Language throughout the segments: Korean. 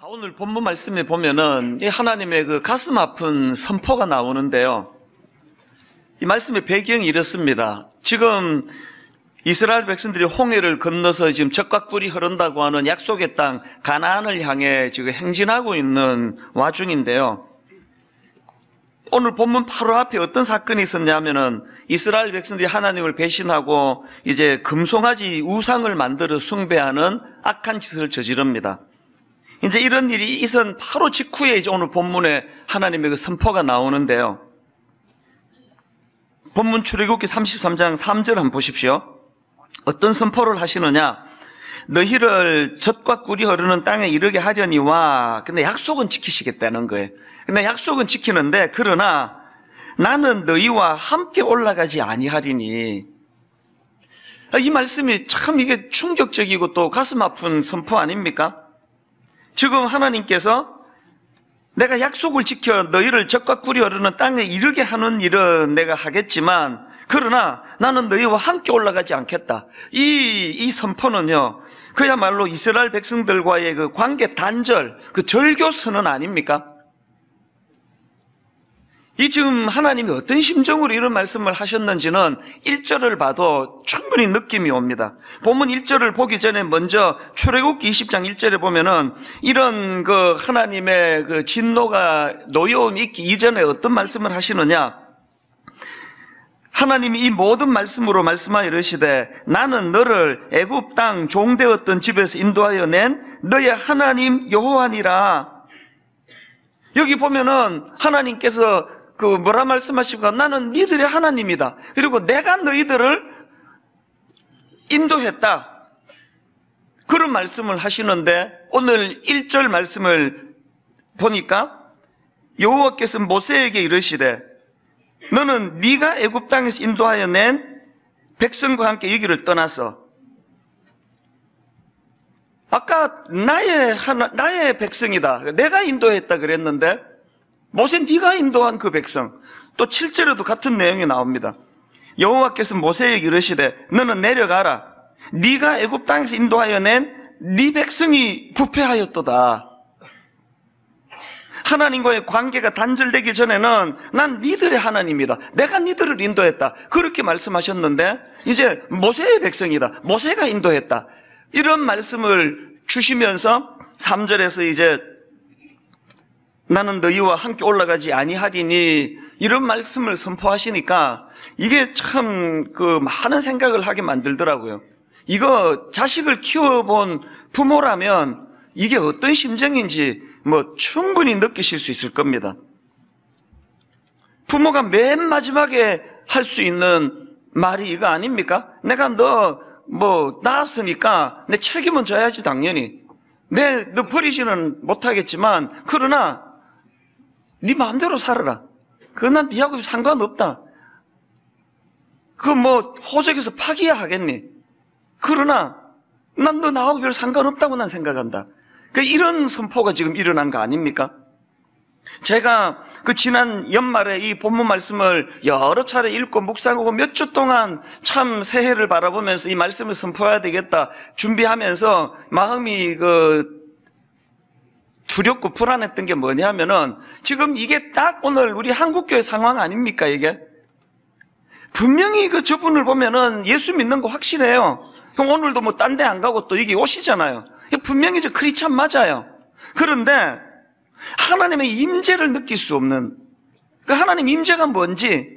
오늘 본문 말씀에 보면은 이 하나님의 그 가슴 아픈 선포가 나오는데요. 이 말씀의 배경이 이렇습니다. 지금 이스라엘 백성들이 홍해를 건너서 지금 젖과 꿀이 흐른다고 하는 약속의 땅 가나안을 향해 지금 행진하고 있는 와중인데요. 오늘 본문 바로 앞에 어떤 사건이 있었냐면은 이스라엘 백성들이 하나님을 배신하고 이제 금송아지 우상을 만들어 숭배하는 악한 짓을 저지릅니다. 이제 이런 일이 있은 바로 직후에 이제 오늘 본문에 하나님의 그 선포가 나오는데요. 본문 출애굽기 33장 3절 한번 보십시오. 어떤 선포를 하시느냐? 너희를 젖과 꿀이 흐르는 땅에 이르게 하려니와. 근데 약속은 지키시겠다는 거예요. 근데 약속은 지키는데 그러나 나는 너희와 함께 올라가지 아니하리니. 이 말씀이 참 이게 충격적이고 또 가슴 아픈 선포 아닙니까? 지금 하나님께서 내가 약속을 지켜 너희를 젖과 꿀이 흐르는 땅에 이르게 하는 일은 내가 하겠지만 그러나 나는 너희와 함께 올라가지 않겠다. 이 선포는요, 그야말로 이스라엘 백성들과의 그 관계 단절, 그 절교 선언 아닙니까? 이 지금 하나님이 어떤 심정으로 이런 말씀을 하셨는지는 1절을 봐도 충분히 느낌이 옵니다. 본문 1절을 보기 전에 먼저 출애굽기 20장 1절에 보면은 이런 그 하나님의 그 진노가 노여움이 있기 이전에 어떤 말씀을 하시느냐? 하나님이 이 모든 말씀으로 말씀하여 이르시되 나는 너를 애굽 땅 종되었던 집에서 인도하여 낸 너의 하나님 여호와니라. 여기 보면은 하나님께서 그 뭐라 말씀하십니까? 나는 니들의 하나님이다. 그리고 내가 너희들을 인도했다. 그런 말씀을 하시는데 오늘 1절 말씀을 보니까 여호와께서 모세에게 이르시되 너는 네가 애굽 땅에서 인도하여 낸 백성과 함께 여기를 떠나서 아까 나의 백성이다. 내가 인도했다 그랬는데 모세 네가 인도한 그 백성. 또 7절에도 같은 내용이 나옵니다. 여호와께서 모세에게 이르시되 너는 내려가라. 네가 애굽 땅에서 인도하여 낸 네 백성이 부패하였도다. 하나님과의 관계가 단절되기 전에는 난 니들의 하나님이다. 내가 니들을 인도했다. 그렇게 말씀하셨는데 이제 모세의 백성이다. 모세가 인도했다. 이런 말씀을 주시면서 3절에서 이제 나는 너희와 함께 올라가지 아니하리니 이런 말씀을 선포하시니까 이게 참 그 많은 생각을 하게 만들더라고요. 이거 자식을 키워본 부모라면 이게 어떤 심정인지 뭐 충분히 느끼실 수 있을 겁니다. 부모가 맨 마지막에 할 수 있는 말이 이거 아닙니까? 내가 너 낳았으니까 내 책임은 져야지 당연히. 너 버리지는 못하겠지만 그러나 네 마음대로 살아라. 그건 네하고 상관없다. 호적에서 파기야 하겠니? 그러나 난 너 나하고 별 상관없다고 난 생각한다. 이런 선포가 지금 일어난 거 아닙니까? 제가 그 지난 연말에 이 본문 말씀을 여러 차례 읽고 묵상하고 몇 주 동안 참 새해를 바라보면서 이 말씀을 선포해야 되겠다 준비하면서 마음이 두렵고 불안했던 게 뭐냐면은 지금 이게 딱 오늘 우리 한국교회 상황 아닙니까 이게? 분명히 저분을 보면은 예수 믿는 거 확실해요. 형 오늘도 딴 데 안 가고 또 여기 오시잖아요. 분명히 크리스찬 맞아요. 그런데 하나님의 임재를 느낄 수 없는 하나님 임재가 뭔지,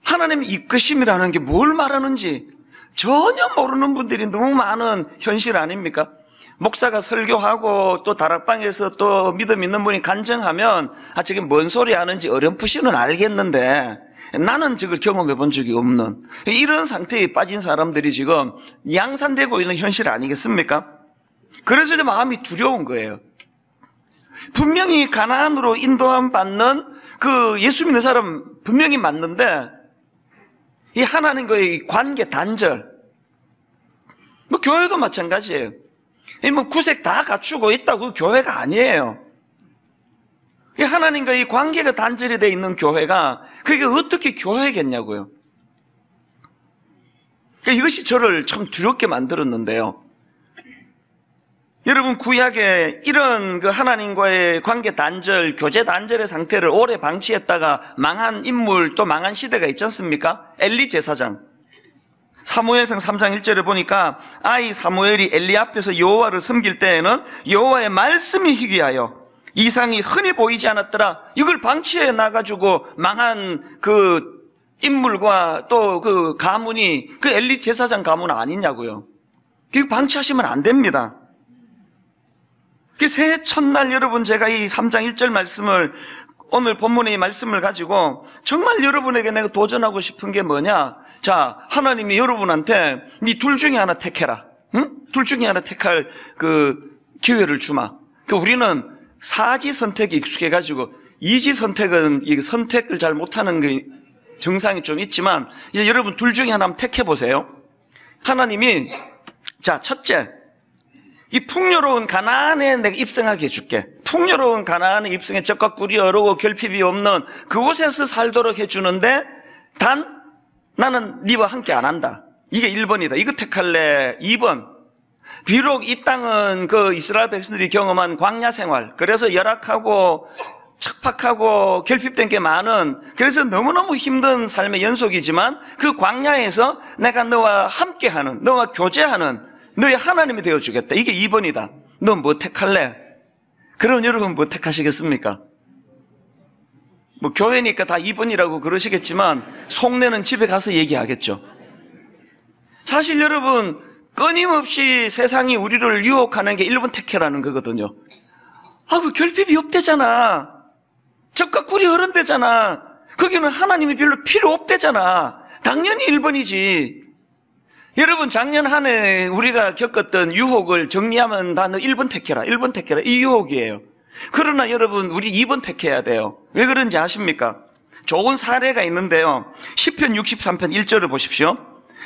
하나님의 이끄심이라는 게 뭘 말하는지 전혀 모르는 분들이 너무 많은 현실 아닙니까? 목사가 설교하고 또 다락방에서 또 믿음 있는 분이 간증하면 저게 뭔 소리 하는지 어렴풋이는 알겠는데 나는 저걸 경험해 본 적이 없는 이런 상태에 빠진 사람들이 지금 양산되고 있는 현실 아니겠습니까? 그래서 이제 마음이 두려운 거예요. 분명히 가나안으로 인도함 받는 그 예수 믿는 사람 분명히 맞는데 이 하나님과의 관계 단절, 교회도 마찬가지예요. 구색 다 갖추고 있다고 교회가 아니에요. 이 하나님과 이 관계가 단절이 되어 있는 교회가 그게 어떻게 교회겠냐고요. 이것이 저를 참 두렵게 만들었는데요. 여러분, 구약에 이런 그 하나님과의 관계 단절, 교제 단절의 상태를 오래 방치했다가 망한 인물, 또 망한 시대가 있지 않습니까? 엘리 제사장. 사무엘상 3장 1절에 보니까 아이 사무엘이 엘리 앞에서 여호와를 섬길 때에는 여호와의 말씀이 희귀하여 이상이 흔히 보이지 않았더라. 이걸 방치해 놔가지고 망한 그 인물과 또 그 가문이 그 엘리 제사장 가문 아니냐고요. 이거 방치하시면 안 됩니다. 새해 첫날 여러분, 제가 이 3장 1절 말씀을, 오늘 본문의 이 말씀을 가지고 정말 여러분에게 내가 도전하고 싶은 게 뭐냐? 자, 하나님이 여러분한테 네 둘 중에 하나 택해라. 응? 둘 중에 하나 택할 그 기회를 주마. 우리는 사지 선택에 익숙해가지고 이지 선택은 이 선택을 잘 못하는 그 정상이 좀 있지만, 이제 여러분 둘 중에 하나 한번 택해보세요. 하나님이, 자, 첫째, 이 풍요로운 가나안에 내가 입성하게 해줄게. 풍요로운 가나안에 입성해 적과 꿀이 어르고 결핍이 없는 그곳에서 살도록 해주는데, 단 나는 네와 함께 안 한다. 이게 1번이다. 이거 택할래. 2번, 비록 이 땅은 그 이스라엘 백성들이 경험한 광야 생활, 그래서 열악하고 척박하고 결핍된 게 많은, 그래서 너무너무 힘든 삶의 연속이지만 그 광야에서 내가 너와 함께하는, 너와 교제하는 너의 하나님이 되어주겠다. 이게 2번이다. 너 뭐 택할래? 그럼 여러분 뭐 택하시겠습니까? 뭐 교회니까 다 2번이라고 그러시겠지만 속내는 집에 가서 얘기하겠죠. 사실 여러분, 끊임없이 세상이 우리를 유혹하는 게 1번 택해라는 거거든요. 그 결핍이 없대잖아. 적과 꿀이 흐른대잖아. 거기는 하나님이 별로 필요 없대잖아. 당연히 1번이지. 여러분, 작년 한 해 우리가 겪었던 유혹을 정리하면 다 너 1번 택해라. 1번 택해라. 이 유혹이에요. 그러나 여러분, 우리 2번 택해야 돼요. 왜 그런지 아십니까? 좋은 사례가 있는데요. 시편 63편 1절을 보십시오.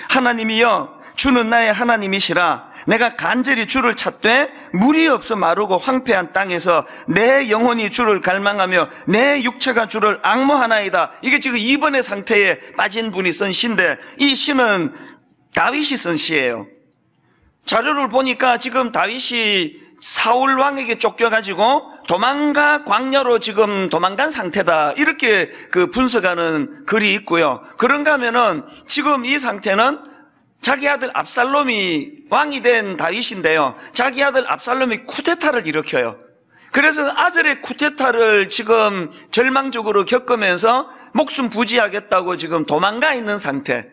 하나님이여, 주는 나의 하나님이시라. 내가 간절히 주를 찾되 물이 없어 마르고 황폐한 땅에서 내 영혼이 주를 갈망하며 내 육체가 주를 앙모하나이다. 이게 지금 2번의 상태에 빠진 분이 쓴 시인데, 이 시는 다윗이 쓴 시예요. 자료를 보니까 지금 다윗이 사울 왕에게 쫓겨가지고 도망가 광야로 지금 도망간 상태다. 이렇게 그 분석하는 글이 있고요. 그런가 하면은 지금 이 상태는 자기 아들 압살롬이 왕이 된 다윗인데요. 자기 아들 압살롬이 쿠데타를 일으켜요. 그래서 아들의 쿠데타를 지금 절망적으로 겪으면서 목숨 부지하겠다고 지금 도망가 있는 상태.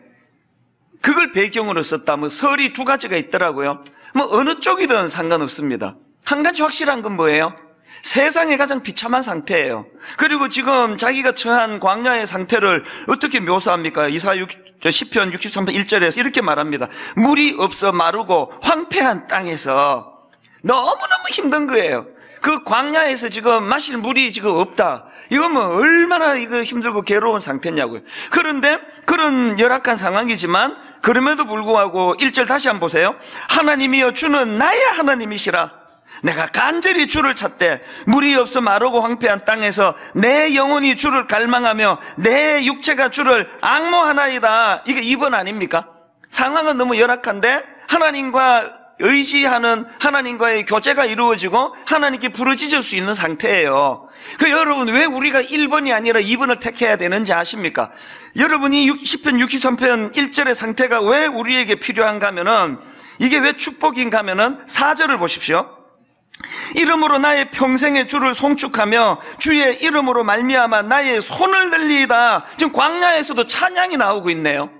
그걸 배경으로 썼다. 설이 두 가지가 있더라고요. 어느 쪽이든 상관없습니다. 한 가지 확실한 건 뭐예요? 세상에 가장 비참한 상태예요. 그리고 지금 자기가 처한 광야의 상태를 어떻게 묘사합니까? 시편 63편 1절에서 이렇게 말합니다. 물이 없어 마르고 황폐한 땅에서 너무너무 힘든 거예요. 그 광야에서 지금 마실 물이 지금 없다. 이건 얼마나 이거 힘들고 괴로운 상태냐고요. 그런데 그런 열악한 상황이지만 그럼에도 불구하고 1절 다시 한번 보세요. 하나님이여, 주는 나의 하나님이시라. 내가 간절히 주를 찾되 물이 없어 마르고 황폐한 땅에서 내 영혼이 주를 갈망하며 내 육체가 주를 앙모하나이다. 이게 2번 아닙니까? 상황은 너무 열악한데 하나님과 의지하는, 하나님과의 교제가 이루어지고 하나님께 부르짖을 수 있는 상태예요. 여러분, 왜 우리가 1번이 아니라 2번을 택해야 되는지 아십니까? 여러분이 시편 63편 1절의 상태가 왜 우리에게 필요한가 하면은, 이게 왜 축복인가 하면은 4절을 보십시오. 이름으로 나의 평생의 주를 송축하며 주의 이름으로 말미암아 나의 손을 늘리이다. 지금 광야에서도 찬양이 나오고 있네요.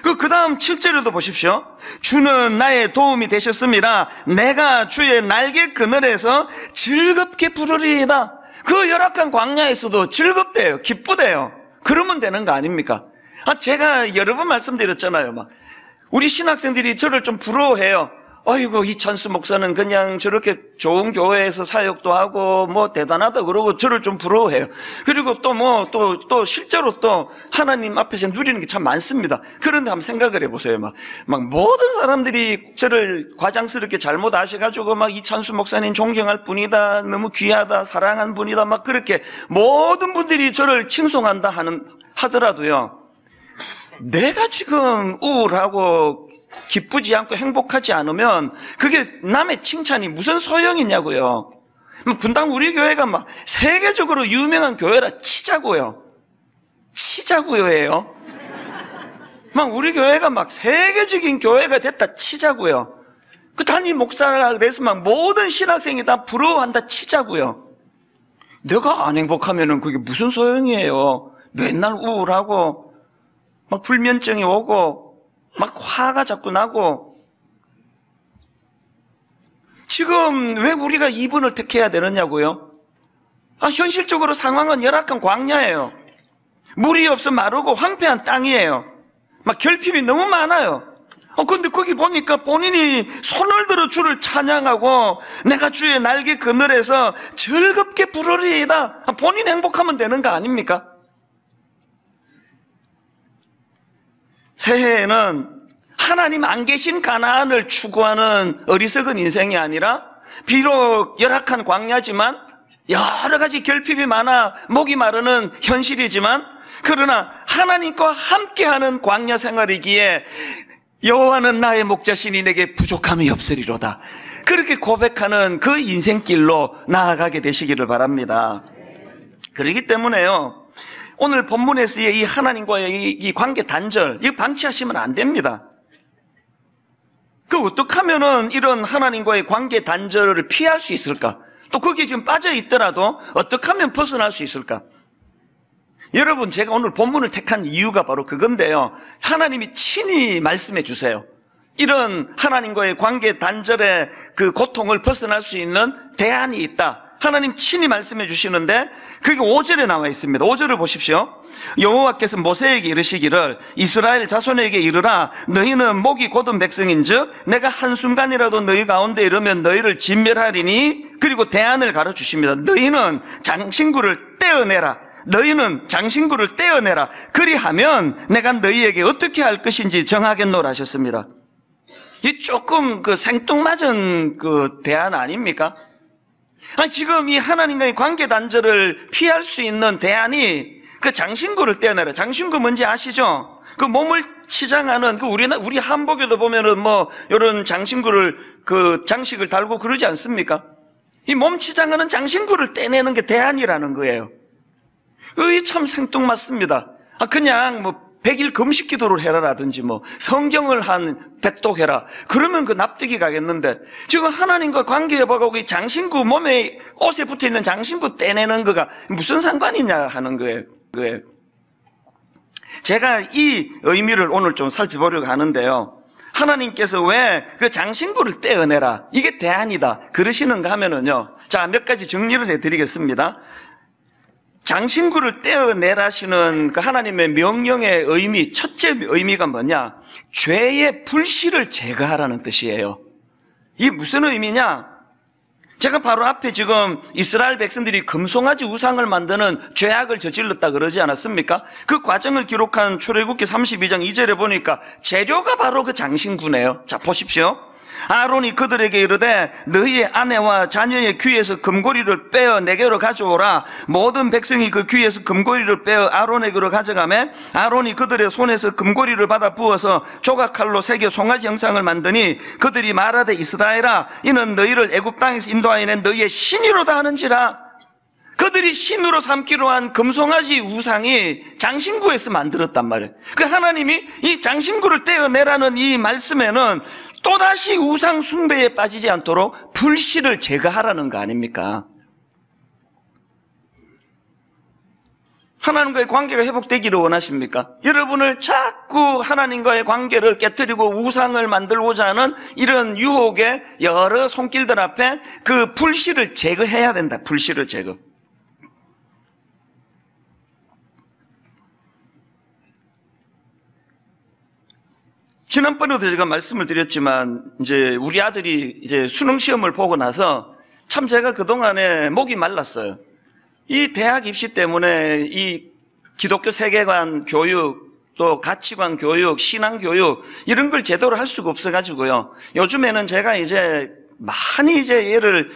그 다음 7절에도 보십시오. 주는 나의 도움이 되셨음이라 내가 주의 날개 그늘에서 즐겁게 부르리이다. 그 열악한 광야에서도 즐겁대요. 기쁘대요. 그러면 되는 거 아닙니까? 제가 여러 번 말씀드렸잖아요. 우리 신학생들이 저를 좀 부러워해요. 아이고, 이찬수 목사는 그냥 저렇게 좋은 교회에서 사역도 하고 대단하다 그러고 저를 좀 부러워해요. 그리고 또 실제로 또 하나님 앞에서 누리는 게 참 많습니다. 그런데 한번 생각을 해보세요. 막 모든 사람들이 저를 과장스럽게 잘못 아셔가지고 이찬수 목사님 존경할 분이다, 너무 귀하다, 사랑한 분이다, 그렇게 모든 분들이 저를 칭송한다 하더라도요, 내가 지금 우울하고 기쁘지 않고 행복하지 않으면 그게 남의 칭찬이 무슨 소용이냐고요. 분당 우리 교회가 막 세계적으로 유명한 교회라 치자고요. 치자고요예요. 막 우리 교회가 막 세계적인 교회가 됐다 치자고요. 그 담임 목사가 그래서 막 모든 신학생이 다 부러워한다 치자고요. 내가 안 행복하면은 그게 무슨 소용이에요. 맨날 우울하고 막 불면증이 오고 막 화가 자꾸 나고. 지금 왜 우리가 이분을 택해야 되느냐고요? 현실적으로 상황은 열악한 광야예요. 물이 없어 마르고 황폐한 땅이에요. 막 결핍이 너무 많아요. 근데 거기 보니까 본인이 손을 들어 주를 찬양하고 내가 주의 날개 그늘에서 즐겁게 부르리이다. 본인 행복하면 되는 거 아닙니까? 새해에는 하나님 안 계신 가나안을 추구하는 어리석은 인생이 아니라 비록 열악한 광야지만 여러 가지 결핍이 많아 목이 마르는 현실이지만 그러나 하나님과 함께하는 광야 생활이기에 여호와는 나의 목자시니 내게 부족함이 없으리로다. 그렇게 고백하는 그 인생길로 나아가게 되시기를 바랍니다. 그렇기 때문에요, 오늘 본문에서의 이 하나님과의 이 관계 단절, 이거 방치하시면 안 됩니다. 어떻게 하면은 이런 하나님과의 관계 단절을 피할 수 있을까? 또 거기에 지금 빠져 있더라도 어떻게 하면 벗어날 수 있을까? 여러분, 제가 오늘 본문을 택한 이유가 바로 그건데요. 하나님이 친히 말씀해 주세요. 이런 하나님과의 관계 단절의 그 고통을 벗어날 수 있는 대안이 있다. 하나님 친히 말씀해 주시는데 그게 5절에 나와 있습니다. 5절을 보십시오. 여호와께서 모세에게 이르시기를 이스라엘 자손에게 이르라 너희는 목이 곧은 백성인즉 내가 한순간이라도 너희 가운데 이르면 너희를 진멸하리니. 그리고 대안을 가르치십니다. 너희는 장신구를 떼어내라. 너희는 장신구를 떼어내라. 그리하면 내가 너희에게 어떻게 할 것인지 정하겠노라 하셨습니다. 이 조금 생뚱맞은 대안 아닙니까? 지금 이 하나님과의 관계 단절을 피할 수 있는 대안이 장신구를 떼어내라. 장신구 뭔지 아시죠? 몸을 치장하는 우리 한복에도 보면은 이런 장신구를 장식을 달고 그러지 않습니까? 이 몸 치장하는 장신구를 떼내는 게 대안이라는 거예요. 참 생뚱맞습니다. 그냥 100일 금식 기도를 해라라든지 성경을 한 100독 그러면 납득이 가겠는데 지금 하나님과 관계해보고 이 장신구 몸에 옷에 붙어있는 장신구 떼내는 거가 무슨 상관이냐 하는 거예요. 제가 이 의미를 오늘 좀 살펴보려고 하는데요. 하나님께서 왜 장신구를 떼어내라, 이게 대안이다 그러시는가 하면은요, 자, 몇 가지 정리를 해드리겠습니다. 장신구를 떼어내라시는 하나님의 명령의 의미, 첫째 의미가 뭐냐? 죄의 불씨를 제거하라는 뜻이에요. 이게 무슨 의미냐? 제가 바로 앞에 지금 이스라엘 백성들이 금송아지 우상을 만드는 죄악을 저질렀다 그러지 않았습니까? 그 과정을 기록한 출애굽기 32장 2절에 보니까 재료가 바로 장신구네요. 자, 보십시오. 아론이 그들에게 이르되 너희의 아내와 자녀의 귀에서 금고리를 빼어 내게로 가져오라. 모든 백성이 그 귀에서 금고리를 빼어 아론에게로 가져가매 아론이 그들의 손에서 금고리를 받아 부어서 조각칼로 새겨 송아지 형상을 만드니 그들이 말하되 이스라엘아 이는 너희를 애굽 땅에서 인도하여 낸 너희의 신이로다 하는지라. 그들이 신으로 삼기로 한 금송아지 우상이 장신구에서 만들었단 말이에요. 하나님이 이 장신구를 떼어내라는 이 말씀에는 또다시 우상 숭배에 빠지지 않도록 불씨를 제거하라는 거 아닙니까? 하나님과의 관계가 회복되기를 원하십니까? 여러분을 자꾸 하나님과의 관계를 깨뜨리고 우상을 만들고자 하는 이런 유혹의 여러 손길들 앞에 불씨를 제거해야 된다. 불씨를 제거. 지난번에도 제가 말씀을 드렸지만, 이제 우리 아들이 이제 수능 시험을 보고 나서 참 제가 그동안에 목이 말랐어요. 이 대학 입시 때문에 이 기독교 세계관 교육, 또 가치관 교육, 신앙 교육, 이런 걸 제대로 할 수가 없어가지고요. 요즘에는 제가 이제 많이 얘를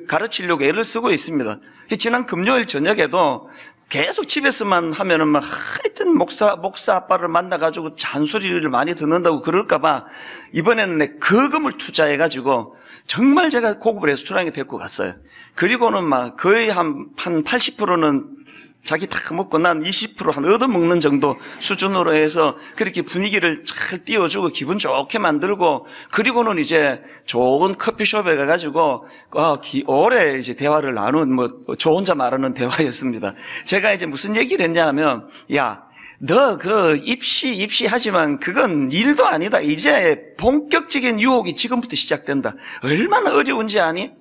가르치려고 애를 쓰고 있습니다. 지난 금요일 저녁에도 계속 집에서만 하면은 막 하여튼 목사 아빠를 만나가지고 잔소리를 많이 듣는다고 그럴까봐 이번에는 내 거금을 투자해가지고 정말 제가 고급 레스토랑에 데리고 갔어요. 그리고는 막 거의 한 80%는 자기 다 먹고 난 20% 한 얻어먹는 정도 수준으로 해서 그렇게 분위기를 잘 띄워주고 기분 좋게 만들고, 그리고는 이제 좋은 커피숍에 가가지고 오래 이제 대화를 나눈, 저 혼자 말하는 대화였습니다. 제가 이제 무슨 얘기를 했냐 하면, 야, 너 입시 하지만 그건 일도 아니다. 이제 본격적인 유혹이 지금부터 시작된다. 얼마나 어려운지 아니?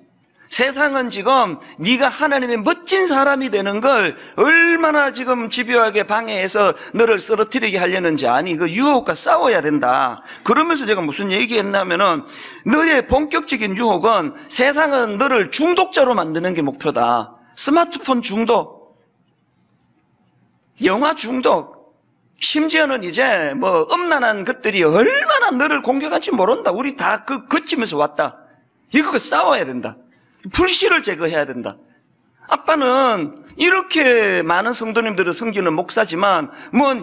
세상은 지금 네가 하나님의 멋진 사람이 되는 걸 얼마나 지금 집요하게 방해해서 너를 쓰러뜨리게 하려는지 아니? 그 유혹과 싸워야 된다. 그러면서 제가 무슨 얘기했냐면은, 너의 본격적인 유혹은 세상은 너를 중독자로 만드는 게 목표다. 스마트폰 중독, 영화 중독, 심지어는 이제 음란한 것들이 얼마나 너를 공격할지 모른다. 우리 다 거치면서 왔다. 이거 싸워야 된다. 불씨를 제거해야 된다. 아빠는 이렇게 많은 성도님들을 섬기는 목사지만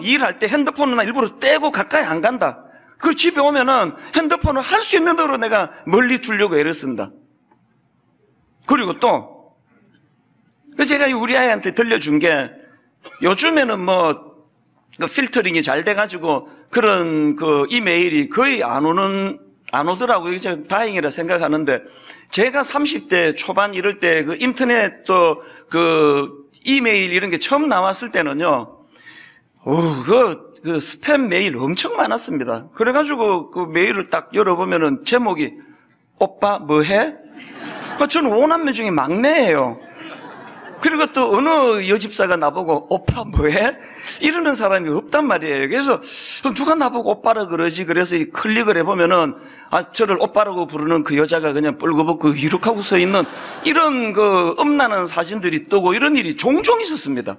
일할 때 핸드폰을 일부러 떼고 가까이 안 간다. 그 집에 오면은 핸드폰을 할 수 있는 대로 내가 멀리 두려고 애를 쓴다. 그리고 또 제가 우리 아이한테 들려준 게, 요즘에는 필터링이 잘 돼가지고 그런 이메일이 거의 안 오더라고요. 이제 다행이라 생각하는데, 제가 30대 초반 이럴 때 인터넷 또 이메일 이런 게 처음 나왔을 때는요, 스팸 메일 엄청 많았습니다. 그래가지고 그 메일을 딱 열어보면은 제목이 오빠 뭐해? 저는 5남매 중에 막내예요. 그리고 또 어느 여집사가 나보고 오빠 뭐해? 이러는 사람이 없단 말이에요. 그래서 누가 나보고 오빠라 그러지? 그래서 클릭을 해보면은 저를 오빠라고 부르는 그 여자가 그냥 뻘거벗고 이룩하고 서 있는 이런 음란한 사진들이 뜨고 이런 일이 종종 있었습니다.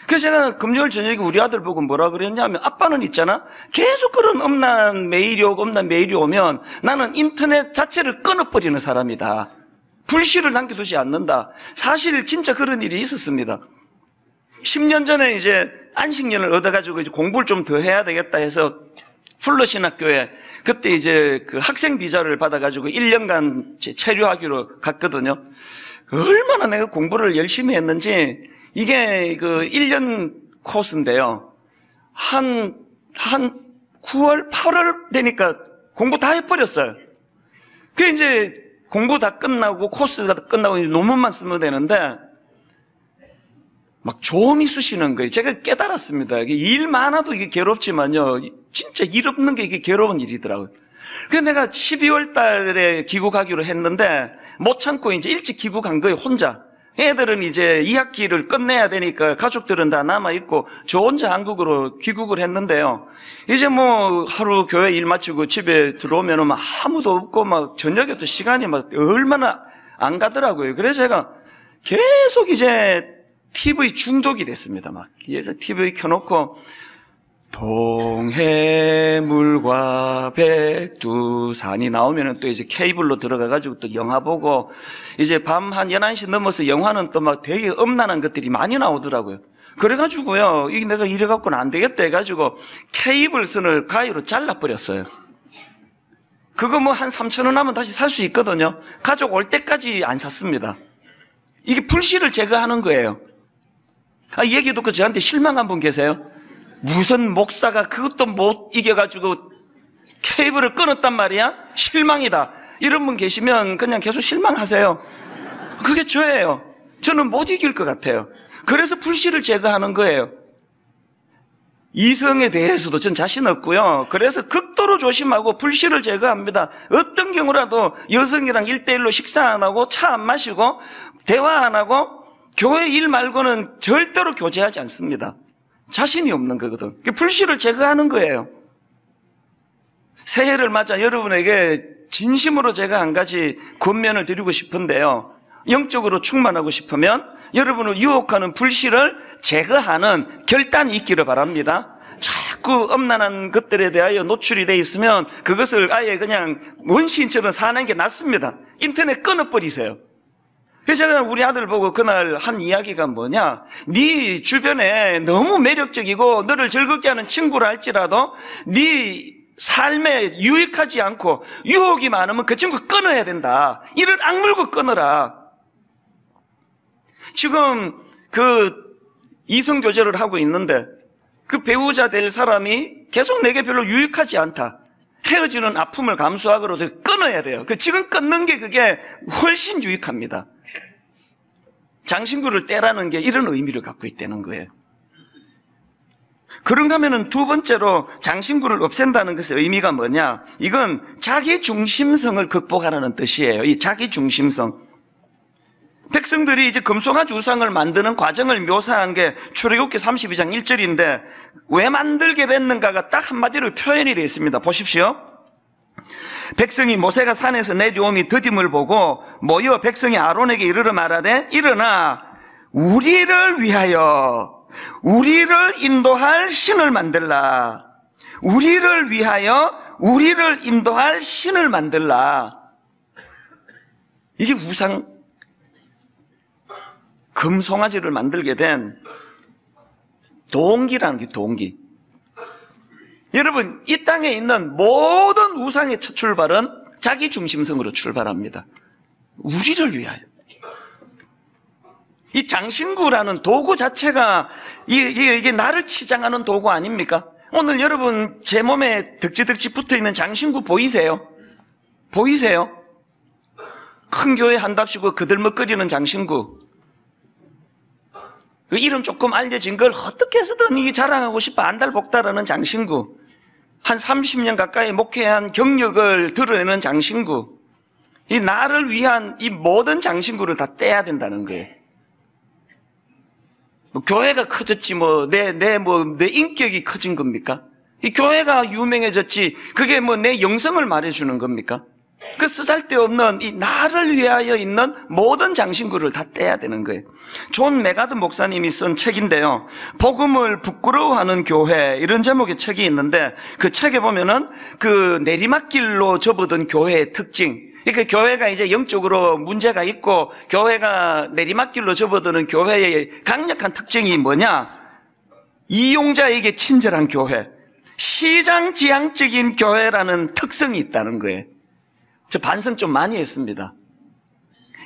그래서 제가 금요일 저녁에 우리 아들 보고 뭐라 그랬냐면, 아빠는 있잖아, 계속 그런 음란 메일이 오면 나는 인터넷 자체를 끊어버리는 사람이다. 불씨를 남겨두지 않는다. 사실 진짜 그런 일이 있었습니다. 10년 전에 이제 안식년을 얻어가지고 이제 공부를 좀 더 해야 되겠다 해서 풀러신학교에 그때 이제 학생 비자를 받아가지고 1년간 체류하기로 갔거든요. 얼마나 내가 공부를 열심히 했는지, 이게 1년 코스인데요. 한 9월, 8월 되니까 공부 다 해버렸어요. 그 이제 공부 다 끝나고 코스가 끝나고 논문만 쓰면 되는데 막 좀이 쑤시는 거예요. 제가 깨달았습니다. 일 많아도 이게 괴롭지만요, 진짜 일 없는 게 이게 괴로운 일이더라고요. 그래서 내가 12월 달에 귀국하기로 했는데 못 참고 이제 일찍 귀국한 거예요, 혼자. 애들은 이제 2학기를 끝내야 되니까 가족들은 다 남아있고 저 혼자 한국으로 귀국을 했는데요. 이제 하루 교회 일 마치고 집에 들어오면은 아무도 없고 저녁에 또 시간이 얼마나 안 가더라고요. 그래서 제가 계속 이제 TV 중독이 됐습니다. 그래서 TV 켜놓고 동해물과 백두산이 나오면은 또 이제 케이블로 들어가가지고 또 영화 보고, 이제 밤 한 11시 넘어서 영화는 또 되게 음란한 것들이 많이 나오더라고요. 그래가지고요, 이게 내가 이래갖고는 안 되겠다 해가지고 케이블 선을 가위로 잘라버렸어요. 그거 한 3,000원 하면 다시 살 수 있거든요. 가족 올 때까지 안 샀습니다. 이게 불씨를 제거하는 거예요. 이 얘기 듣고 저한테 실망한 분 계세요? 무슨 목사가 그것도 못 이겨가지고 케이블을 끊었단 말이야? 실망이다. 이런 분 계시면 그냥 계속 실망하세요. 그게 저예요. 저는 못 이길 것 같아요. 그래서 불씨를 제거하는 거예요. 이성에 대해서도 전 자신 없고요. 그래서 극도로 조심하고 불씨를 제거합니다. 어떤 경우라도 여성이랑 1대1로 식사 안 하고 차 안 마시고 대화 안 하고 교회 일 말고는 절대로 교제하지 않습니다. 자신이 없는 거거든. 불씨를 제거하는 거예요. 새해를 맞아 여러분에게 진심으로 제가 한 가지 권면을 드리고 싶은데요. 영적으로 충만하고 싶으면 여러분을 유혹하는 불씨를 제거하는 결단이 있기를 바랍니다. 자꾸 음란한 것들에 대하여 노출이 돼 있으면 그것을 아예 그냥 원시인처럼 사는 게 낫습니다. 인터넷 끊어버리세요. 제가 우리 아들 보고 그날 한 이야기가 뭐냐, 네 주변에 너무 매력적이고 너를 즐겁게 하는 친구라 할지라도 네 삶에 유익하지 않고 유혹이 많으면 그 친구 끊어야 된다. 이를 악물고 끊어라. 지금 그 이성교제를 하고 있는데 그 배우자 될 사람이 계속 내게 별로 유익하지 않다. 헤어지는 아픔을 감수하고도 끊어야 돼요. 지금 끊는 게 그게 훨씬 유익합니다. 장신구를 떼라는 게 이런 의미를 갖고 있다는 거예요. 그런가 하면은 두 번째로 장신구를 없앤다는 것의 의미가 뭐냐? 이건 자기 중심성을 극복하라는 뜻이에요. 이 자기 중심성. 백성들이 이제 금송아지 우상을 만드는 과정을 묘사한 게 출애굽기 32장 1절인데 왜 만들게 됐는가가 딱 한마디로 표현이 되어 있습니다. 보십시오. 백성이 모세가 산에서 내려오니 더딤을 보고 모여 백성이 아론에게 이르러 말하되 일어나 우리를 위하여 우리를 인도할 신을 만들라. 우리를 위하여 우리를 인도할 신을 만들라. 이게 우상 금송아지를 만들게 된 동기라는 게 동기. 여러분, 이 땅에 있는 모든 우상의 첫 출발은 자기 중심성으로 출발합니다. 우리를 위하여. 이 장신구라는 도구 자체가 이게 나를 치장하는 도구 아닙니까? 오늘 여러분 제 몸에 덕지덕지 붙어있는 장신구 보이세요? 보이세요? 큰 교회 한답시고 그들먹거리는 장신구. 이름 조금 알려진 걸 어떻게 해서든 이 자랑하고 싶어 안달복달하는 장신구. 한 30년 가까이 목회한 경력을 드러내는 장신구. 이 나를 위한 이 모든 장신구를 다 떼야 된다는 거예요. 교회가 커졌지 내 인격이 커진 겁니까? 이 교회가 유명해졌지 그게 내 영성을 말해주는 겁니까? 그 쓰잘데없는 이 나를 위하여 있는 모든 장신구를 다 떼야 되는 거예요. 존 메가드 목사님이 쓴 책인데요, 복음을 부끄러워하는 교회, 이런 제목의 책이 있는데 그 책에 보면은 그 내리막길로 접어든 교회의 특징, 그 교회가 이제 영적으로 문제가 있고 교회가 내리막길로 접어드는 교회의 강력한 특징이 뭐냐? 이용자에게 친절한 교회, 시장지향적인 교회라는 특성이 있다는 거예요. 저 반성 좀 많이 했습니다.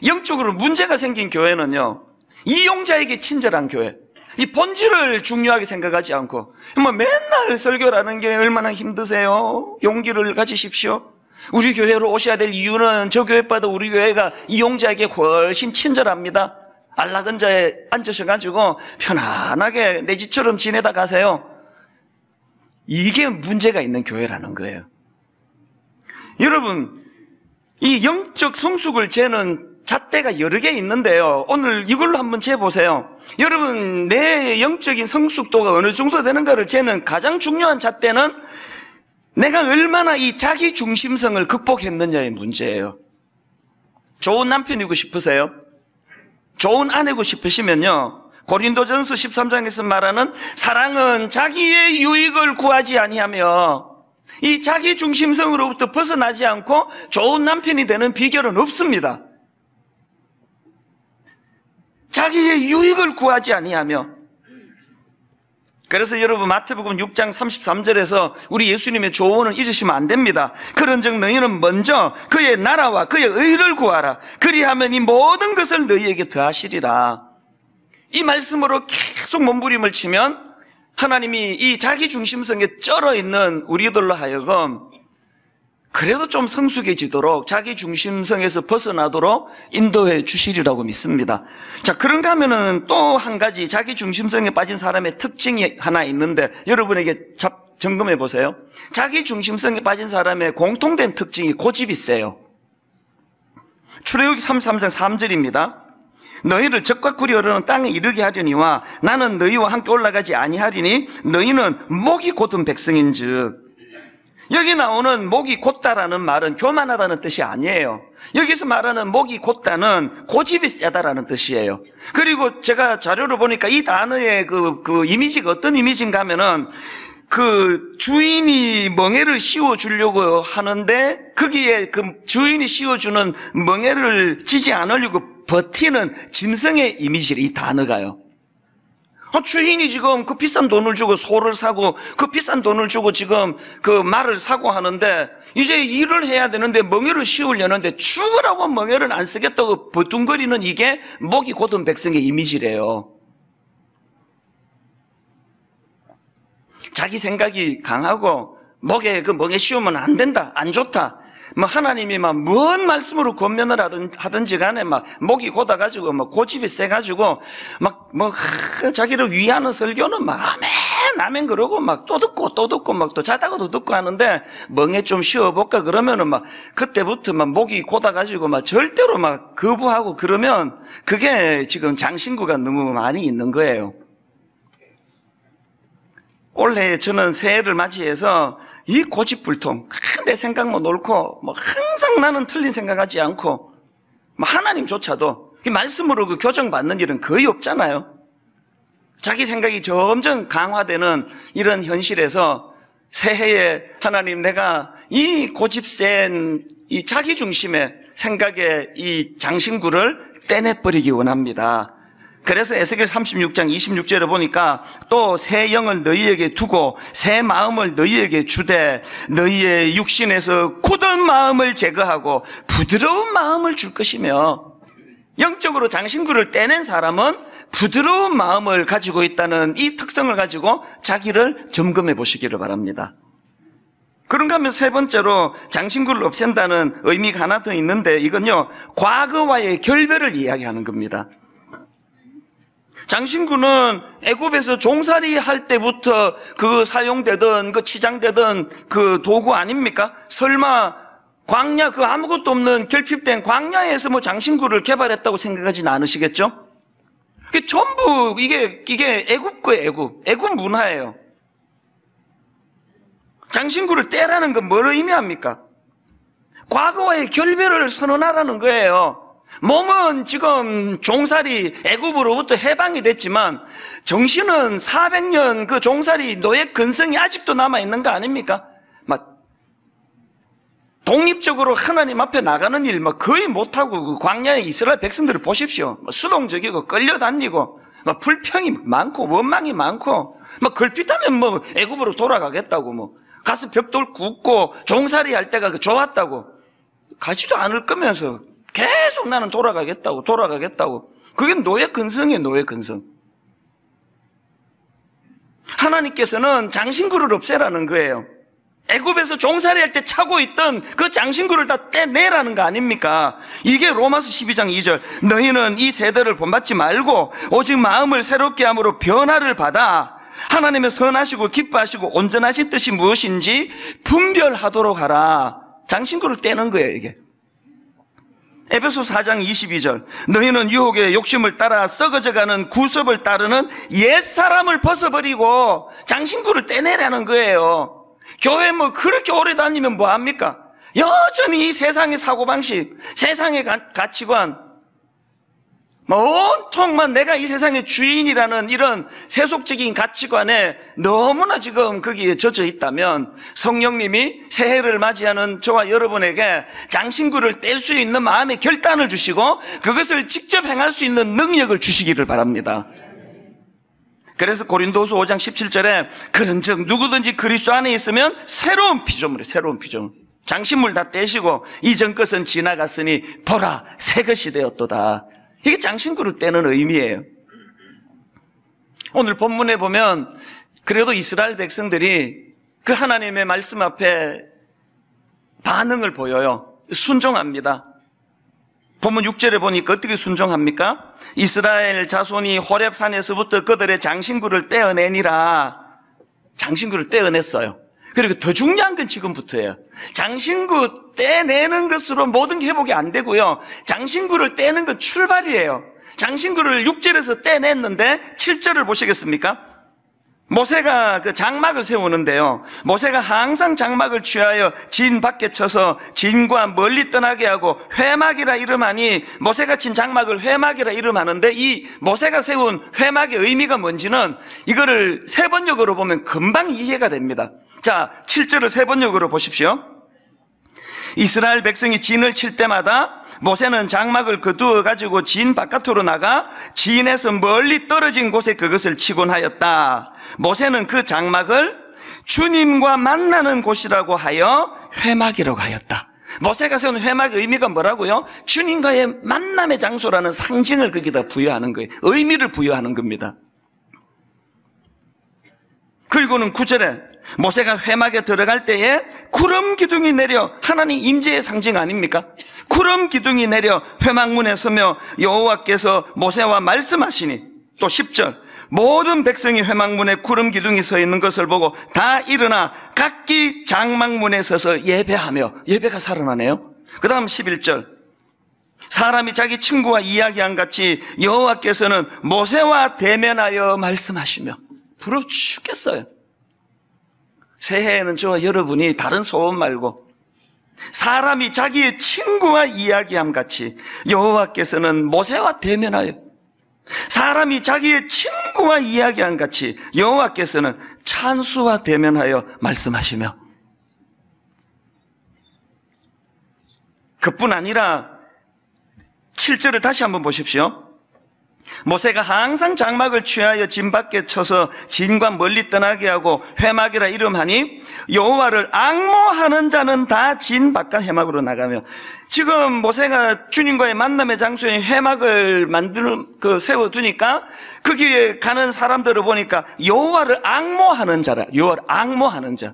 영적으로 문제가 생긴 교회는요, 이용자에게 친절한 교회, 이 본질을 중요하게 생각하지 않고 맨날 설교라는 게 얼마나 힘드세요? 용기를 가지십시오. 우리 교회로 오셔야 될 이유는 저 교회보다 우리 교회가 이용자에게 훨씬 친절합니다. 안락은자에 앉으셔가지고 편안하게 내 집처럼 지내다 가세요. 이게 문제가 있는 교회라는 거예요. 여러분, 이 영적 성숙을 재는 잣대가 여러 개 있는데요, 오늘 이걸로 한번 재보세요. 여러분, 내 영적인 성숙도가 어느 정도 되는가를 재는 가장 중요한 잣대는 내가 얼마나 이 자기 중심성을 극복했느냐의 문제예요. 좋은 남편이고 싶으세요? 좋은 아내고 싶으시면요, 고린도전서 13장에서 말하는 사랑은 자기의 유익을 구하지 아니하며 이 자기 중심성으로부터 벗어나지 않고 좋은 남편이 되는 비결은 없습니다. 자기의 유익을 구하지 아니하며. 그래서 여러분 마태복음 6장 33절에서 우리 예수님의 조언을 잊으시면 안 됩니다. 그런즉 너희는 먼저 그의 나라와 그의 의를 구하라. 그리하면 이 모든 것을 너희에게 더하시리라. 이 말씀으로 계속 몸부림을 치면 하나님이 이 자기 중심성에 쩔어 있는 우리들로 하여금 그래도 좀 성숙해지도록 자기 중심성에서 벗어나도록 인도해 주시리라고 믿습니다. 자, 그런가 하면은 또 한 가지 자기 중심성에 빠진 사람의 특징이 하나 있는데 여러분에게 점검해 보세요. 자기 중심성에 빠진 사람의 공통된 특징이 고집이 세요. 출애굽기 33장 3절입니다. 너희를 적과 꿀이 흐르는 땅에 이르게 하려니와 나는 너희와 함께 올라가지 아니하리니 너희는 목이 곧은 백성인즉. 여기 나오는 목이 곧다라는 말은 교만하다는 뜻이 아니에요. 여기서 말하는 목이 곧다는 고집이 세다라는 뜻이에요. 그리고 제가 자료를 보니까 이 단어의 그 이미지가 어떤 이미지인가 하면은 그 주인이 멍에를 씌워주려고 하는데 거기에 그 주인이 씌워주는 멍에를 쥐지 않으려고 버티는 짐승의 이미지를 이 단어가요. 주인이 지금 그 비싼 돈을 주고 소를 사고 그 비싼 돈을 주고 지금 그 말을 사고 하는데 이제 일을 해야 되는데 멍에를 씌우려는데 죽으라고 멍에를 안 쓰겠다고 버둥거리는 이게 목이 곧은 백성의 이미지래요. 자기 생각이 강하고 목에 그 멍에 씌우면 안 된다, 안 좋다. 뭐 하나님이 막 뭔 말씀으로 권면을 하든지 간에 막 목이 곧아가지고 막 고집이 세가지고 막 뭐 자기를 위하는 설교는 막 아멘 그러고 막 또 듣고 막 또 자다가도 듣고 하는데 멍에 좀 쉬어볼까 그러면은 막 그때부터 막 목이 곧아가지고 막 절대로 막 거부하고 그러면 그게 지금 장신구가 너무 많이 있는 거예요. 올해 저는 새해를 맞이해서 이 고집불통, 내 생각만 옳고, 뭐 항상 나는 틀린 생각하지 않고, 뭐 하나님조차도 이 말씀으로 그 교정받는 일은 거의 없잖아요. 자기 생각이 점점 강화되는 이런 현실에서 새해에 하나님 내가 이 고집센 이 자기중심의 생각의 이 장신구를 떼내버리기 원합니다. 그래서 에스겔 36장 26절에 보니까 또 새 영을 너희에게 두고 새 마음을 너희에게 주되 너희의 육신에서 굳은 마음을 제거하고 부드러운 마음을 줄 것이며 영적으로 장신구를 떼낸 사람은 부드러운 마음을 가지고 있다는 이 특성을 가지고 자기를 점검해 보시기를 바랍니다. 그런가 하면 세 번째로 장신구를 없앤다는 의미가 하나 더 있는데 이건요 과거와의 결별을 이야기하는 겁니다. 장신구는 애굽에서 종살이 할 때부터 그 사용되던 그 치장되던 그 도구 아닙니까? 설마 광야 그 아무것도 없는 결핍된 광야에서 뭐 장신구를 개발했다고 생각하지는 않으시겠죠? 그게 전부 이게 애굽 거예요. 애굽 문화예요. 장신구를 떼라는 건 뭘 의미합니까? 과거와의 결별을 선언하라는 거예요. 몸은 지금 종살이 애굽으로부터 해방이 됐지만 정신은 400년 그 종살이 노예 근성이 아직도 남아있는 거 아닙니까? 막 독립적으로 하나님 앞에 나가는 일 막 거의 못하고 그 광야의 이스라엘 백성들을 보십시오. 수동적이고 끌려다니고 막 불평이 많고 원망이 많고 막 걸핏하면 뭐 애굽으로 돌아가겠다고 뭐 가서 벽돌 굽고 종살이 할 때가 좋았다고 가지도 않을 거면서 계속 나는 돌아가겠다고. 그게 노예 근성이에요, 노예 근성. 하나님께서는 장신구를 없애라는 거예요. 애굽에서 종살이 할 때 차고 있던 그 장신구를 다 떼내라는 거 아닙니까? 이게 로마서 12장 2절. 너희는 이 세대를 본받지 말고 오직 마음을 새롭게 함으로 변화를 받아 하나님의 선하시고 기뻐하시고 온전하신 뜻이 무엇인지 분별하도록 하라. 장신구를 떼는 거예요, 이게. 에베소 4장 22절 너희는 유혹의 욕심을 따라 썩어져가는 구습을 따르는 옛사람을 벗어버리고 장신구를 떼내라는 거예요. 교회 뭐 그렇게 오래 다니면 뭐합니까? 여전히 이 세상의 사고방식, 세상의 가치관 온통만 내가 이 세상의 주인이라는 이런 세속적인 가치관에 너무나 지금 거기에 젖어 있다면 성령님이 새해를 맞이하는 저와 여러분에게 장신구를 뗄 수 있는 마음의 결단을 주시고 그것을 직접 행할 수 있는 능력을 주시기를 바랍니다. 그래서 고린도후서 5장 17절에 그런즉 누구든지 그리스도 안에 있으면 새로운 피조물이에요. 새로운 피조물. 장신물 다 떼시고 이전 것은 지나갔으니 보라 새 것이 되었도다. 이게 장신구를 떼는 의미예요. 오늘 본문에 보면 그래도 이스라엘 백성들이 그 하나님의 말씀 앞에 반응을 보여요. 순종합니다. 본문 6절에 보니까 어떻게 순종합니까? 이스라엘 자손이 호렙산에서부터 그들의 장신구를 떼어내니라. 장신구를 떼어냈어요. 그리고 더 중요한 건 지금부터예요. 장신구 떼내는 것으로 모든 게 회복이 안 되고요. 장신구를 떼는 건 출발이에요. 장신구를 6절에서 떼냈는데 7절을 보시겠습니까? 모세가 그 장막을 세우는데요, 모세가 항상 장막을 취하여 진 밖에 쳐서 진과 멀리 떠나게 하고 회막이라 이름하니, 모세가 친 장막을 회막이라 이름하는데, 이 모세가 세운 회막의 의미가 뭔지는 이거를 세번역으로 보면 금방 이해가 됩니다. 자, 7절을 세번역으로 보십시오. 이스라엘 백성이 진을 칠 때마다 모세는 장막을 거두어 가지고 진 바깥으로 나가 진에서 멀리 떨어진 곳에 그것을 치곤 하였다. 모세는 그 장막을 주님과 만나는 곳이라고 하여 회막이라고 하였다. 모세가 세운 회막의 의미가 뭐라고요? 주님과의 만남의 장소라는 상징을 거기다 부여하는 거예요. 의미를 부여하는 겁니다. 그리고는 9절에 모세가 회막에 들어갈 때에 구름 기둥이 내려, 하나님 임재의 상징 아닙니까? 구름 기둥이 내려 회막문에 서며 여호와께서 모세와 말씀하시니, 또 10절 모든 백성이 회막문에 구름 기둥이 서 있는 것을 보고 다 일어나 각기 장막문에 서서 예배하며, 예배가 살아나네요. 그 다음 11절 사람이 자기 친구와 이야기한 같이 여호와께서는 모세와 대면하여 말씀하시며. 부러워 죽겠어요. 새해에는 저와 여러분이 다른 소원 말고 사람이 자기의 친구와 이야기함 같이 여호와께서는 모세와 대면하여, 사람이 자기의 친구와 이야기한 같이 여호와께서는 찬수와 대면하여 말씀하시며. 그뿐 아니라 7절을 다시 한번 보십시오. 모세가 항상 장막을 취하여 진 밖에 쳐서 진과 멀리 떠나게 하고 회막이라 이름하니 여호와를 앙모하는 자는 다 진 바깥 회막으로 나가며. 지금 모세가 주님과의 만남의 장소에 회막을 세워두니까 거기에 가는 사람들을 보니까 여호와를 앙모하는 자라. 여호와를 앙모하는 자.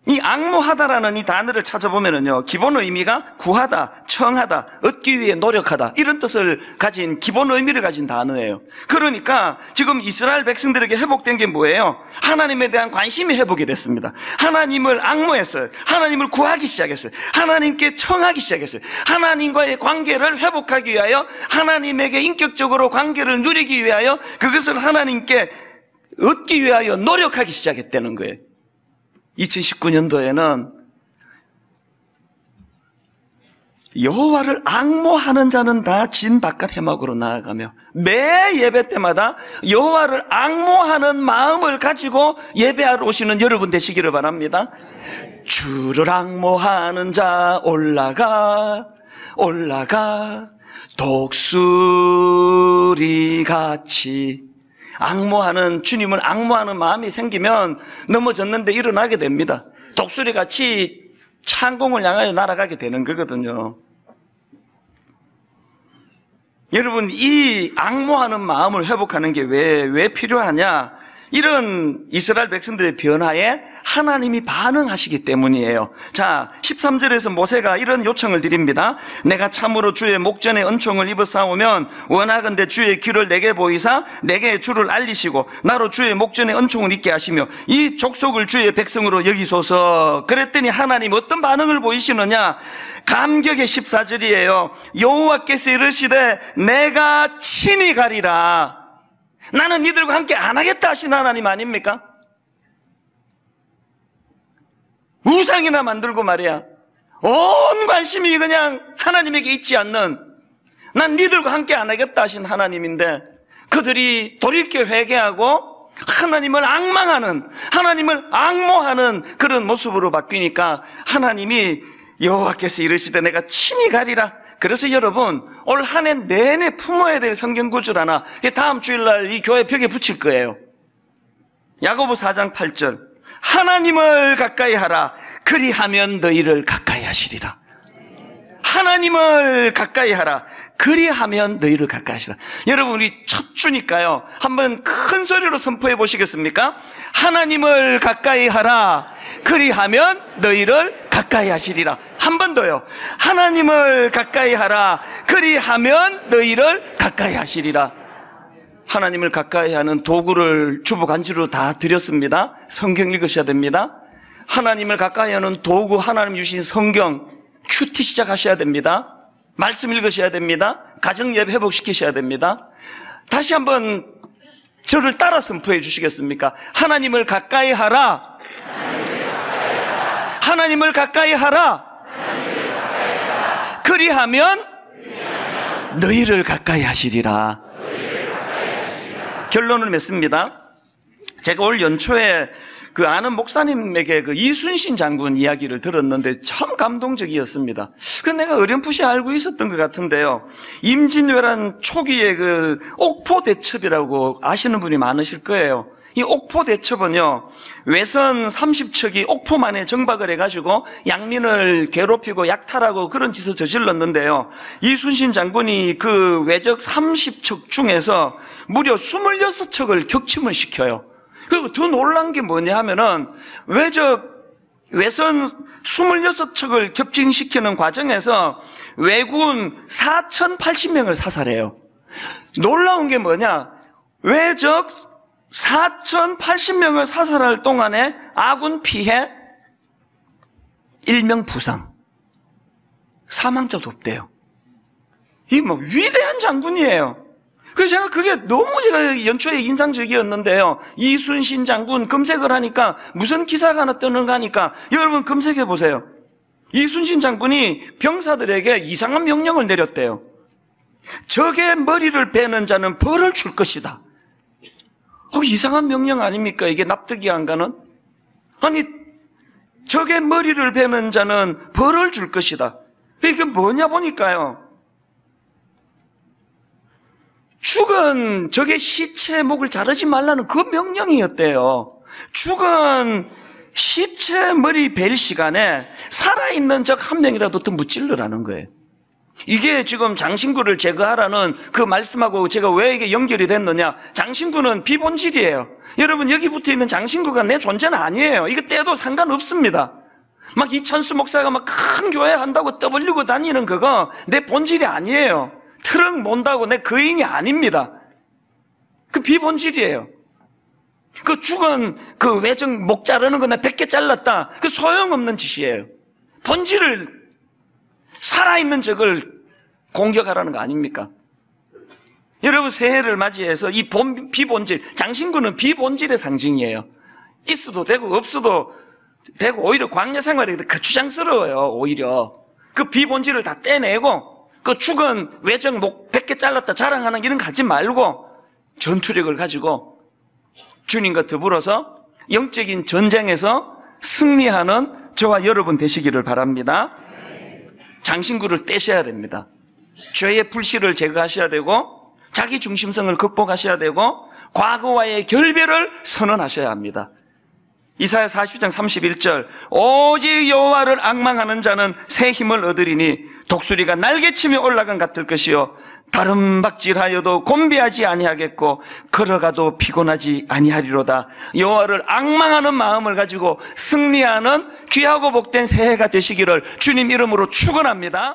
이 앙모하다라는 이 단어를 찾아보면은요, 기본 의미가 구하다, 청하다, 얻기 위해 노력하다, 이런 뜻을 가진, 기본 의미를 가진 단어예요. 그러니까 지금 이스라엘 백성들에게 회복된 게 뭐예요? 하나님에 대한 관심이 회복이 됐습니다. 하나님을 앙모했어요. 하나님을 구하기 시작했어요. 하나님께 청하기 시작했어요. 하나님과의 관계를 회복하기 위하여, 하나님에게 인격적으로 관계를 누리기 위하여, 그것을 하나님께 얻기 위하여 노력하기 시작했다는 거예요. 2019년도에는 여호와를 앙모하는 자는 다 진 바깥 회막으로 나아가며, 매 예배 때마다 여호와를 앙모하는 마음을 가지고 예배하러 오시는 여러분 되시기를 바랍니다. 주를 앙모하는 자 올라가 올라가 독수리 같이. 앙모하는, 주님을 앙모하는 마음이 생기면 넘어졌는데 일어나게 됩니다. 독수리같이 창공을 향하여 날아가게 되는 거거든요. 여러분, 이 앙모하는 마음을 회복하는 게 왜 필요하냐? 이런 이스라엘 백성들의 변화에 하나님이 반응하시기 때문이에요. 자, 13절에서 모세가 이런 요청을 드립니다. 내가 참으로 주의 목전에 은총을 입어 싸우면 원하건대 주의 길을 내게 보이사 내게 주를 알리시고 나로 주의 목전에 은총을 입게 하시며 이 족속을 주의 백성으로 여기소서. 그랬더니 하나님 어떤 반응을 보이시느냐? 감격의 14절이에요. 여호와께서 이르시되 내가 친히 가리라. 나는 니들과 함께 안 하겠다 하신 하나님 아닙니까? 우상이나 만들고 말이야, 온 관심이 그냥 하나님에게 있지 않는, 난 니들과 함께 안 하겠다 하신 하나님인데, 그들이 돌이켜 회개하고 하나님을 앙망하는, 하나님을 앙모하는 그런 모습으로 바뀌니까 하나님이 여호와께서 이르시되 내가 친히 가리라. 그래서 여러분, 올 한 해 내내 품어야 될 성경 구절 하나, 다음 주일날 이 교회 벽에 붙일 거예요. 야고보 4장 8절. 하나님을 가까이 하라. 그리하면 너희를 가까이 하시리라. 하나님을 가까이 하라. 그리하면 너희를 가까이 하시라. 여러분, 우리 첫 주니까요, 한번 큰 소리로 선포해 보시겠습니까? 하나님을 가까이 하라. 그리하면 너희를 가까이 하시리라. 한 번 더요. 하나님을 가까이 하라. 그리하면 너희를 가까이 하시리라. 하나님을 가까이 하는 도구를 주보간지로 다 드렸습니다. 성경 읽으셔야 됩니다. 하나님을 가까이 하는 도구, 하나님 주신 성경 큐티 시작하셔야 됩니다. 말씀 읽으셔야 됩니다. 가정예배 회복시키셔야 됩니다. 다시 한번 저를 따라 선포해 주시겠습니까? 하나님을 가까이 하라. 하나님을 가까이 하라. 그리하면 너희를 가까이 하시리라. 결론을 맺습니다. 제가 올 연초에 그 아는 목사님에게 그 이순신 장군 이야기를 들었는데 참 감동적이었습니다. 그 내가 어렴풋이 알고 있었던 것 같은데요. 임진왜란 초기에 그 옥포대첩이라고 아시는 분이 많으실 거예요. 이 옥포대첩은요, 외선 30척이 옥포만에 정박을 해가지고 양민을 괴롭히고 약탈하고 그런 짓을 저질렀는데요. 이순신 장군이 그 외적 30척 중에서 무려 26척을 격침을 시켜요. 그리고 더 놀란 게 뭐냐 하면은 외선 26척을 격침시키는 과정에서 왜군 4,080명을 사살해요. 놀라운 게 뭐냐? 외적 4,080명을 사살할 동안에 아군 피해 1명 부상, 사망자도 없대요. 이 뭐 위대한 장군이에요. 그래서 제가 그게 너무 제가 연초에 인상적이었는데요. 이순신 장군 검색을 하니까 무슨 기사가 하나 뜨는가 하니까 여러분 검색해 보세요. 이순신 장군이 병사들에게 이상한 명령을 내렸대요. 적의 머리를 베는 자는 벌을 줄 것이다. 이상한 명령 아닙니까? 이게 납득이 안 가는? 아니, 적의 머리를 베는 자는 벌을 줄 것이다. 이게 뭐냐 보니까요. 죽은 적의 시체의 목을 자르지 말라는 그 명령이었대요. 죽은 시체 머리 벨 시간에 살아있는 적 한 명이라도 더 무찔러라는 거예요. 이게 지금 장신구를 제거하라는 그 말씀하고 제가 왜 이게 연결이 됐느냐. 장신구는 비본질이에요. 여러분 여기 붙어있는 장신구가 내 존재는 아니에요. 이거 떼도 상관없습니다. 막 이찬수 목사가 막 큰 교회 한다고 떠벌리고 다니는 그거 내 본질이 아니에요. 트럭 몬다고 내 거인이 아닙니다. 그 비본질이에요. 그 죽은 그 외정 목 자르는 거 나 100개 잘랐다. 그 소용없는 짓이에요. 본질을, 살아있는 적을 공격하라는 거 아닙니까? 여러분 새해를 맞이해서 이 비본질, 장신구는 비본질의 상징이에요. 있어도 되고 없어도 되고 오히려 광야 생활이 거추장스러워요. 오히려 그 비본질을 다 떼내고 그 죽은 외적 목 100개 잘랐다 자랑하는 이런 거 하지 말고 전투력을 가지고 주님과 더불어서 영적인 전쟁에서 승리하는 저와 여러분 되시기를 바랍니다. 장신구를 떼셔야 됩니다. 죄의 불씨를 제거하셔야 되고 자기 중심성을 극복하셔야 되고 과거와의 결별을 선언하셔야 합니다. 이사야 40장 31절 오직 여호와를 앙망하는 자는 새 힘을 얻으리니 독수리가 날개치며 올라간 같을 것이요 다른 박질하여도 곤비하지 아니하겠고 걸어가도 피곤하지 아니하리로다. 여호와를 앙망하는 마음을 가지고 승리하는 귀하고 복된 새해가 되시기를 주님 이름으로 축원합니다.